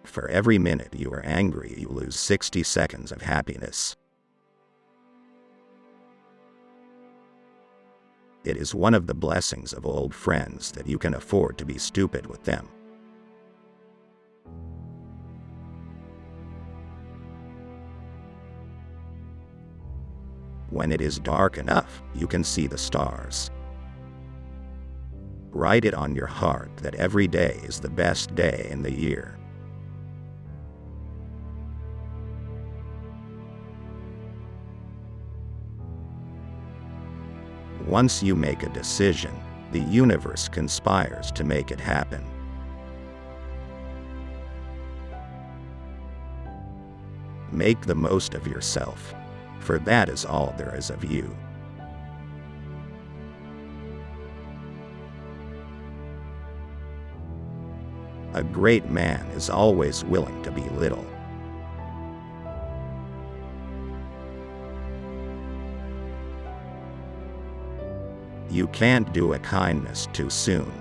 For every minute you are angry, you lose 60 seconds of happiness. It is one of the blessings of old friends that you can afford to be stupid with them. When it is dark enough, you can see the stars. Write it on your heart that every day is the best day in the year. Once you make a decision, the universe conspires to make it happen. Make the most of yourself, for that is all there is of you. A great man is always willing to be little. You can't do a kindness too soon,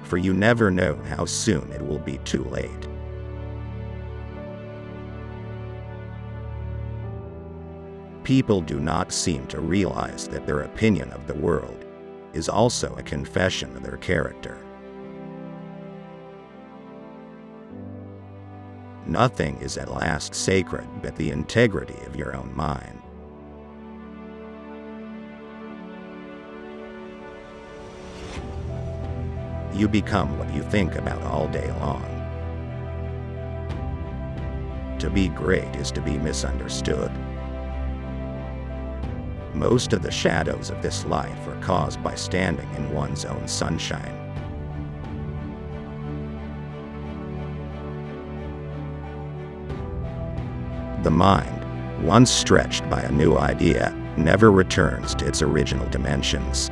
for you never know how soon it will be too late. People do not seem to realize that their opinion of the world is also a confession of their character. Nothing is at last sacred but the integrity of your own mind. You become what you think about all day long. To be great is to be misunderstood. Most of the shadows of this life are caused by standing in one's own sunshine. The mind, once stretched by a new idea, never returns to its original dimensions.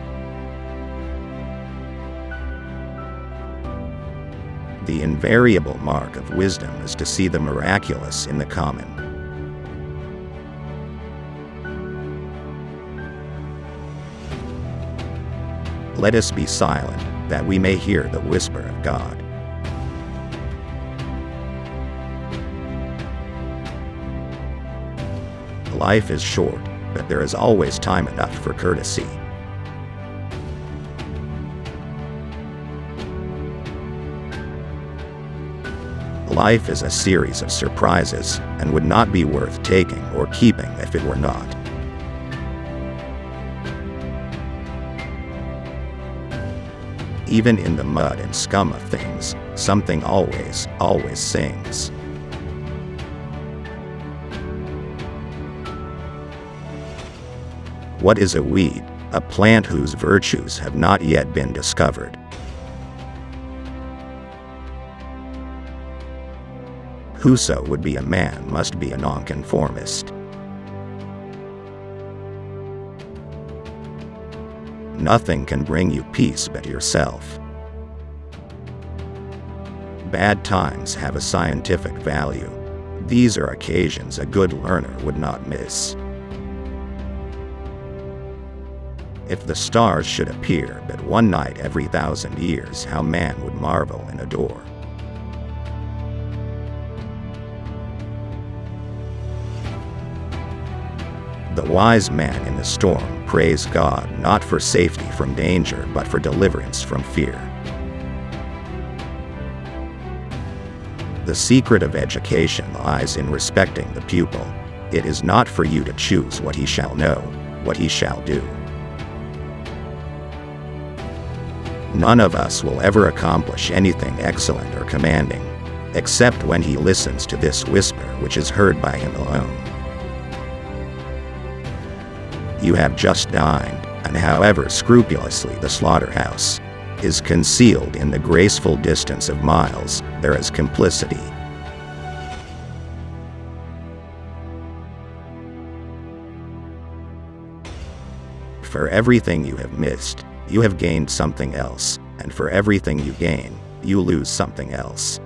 The invariable mark of wisdom is to see the miraculous in the common. Let us be silent, that we may hear the whisper of God. Life is short, but there is always time enough for courtesy. Life is a series of surprises, and would not be worth taking or keeping if it were not. Even in the mud and scum of things, something always sings. What is a weed? A plant whose virtues have not yet been discovered. Whoso would be a man must be a nonconformist. Nothing can bring you peace but yourself. Bad times have a scientific value. These are occasions a good learner would not miss. If the stars should appear but one night every 1,000 years, how man would marvel and adore. The wise man in the storm prays God not for safety from danger, but for deliverance from fear. The secret of education lies in respecting the pupil. It is not for you to choose what he shall know, what he shall do. None of us will ever accomplish anything excellent or commanding, except when he listens to this whisper which is heard by him alone. You have just dined, and however scrupulously the slaughterhouse is concealed in the graceful distance of miles, there is complicity. For everything you have missed, you have gained something else, and for everything you gain, you lose something else.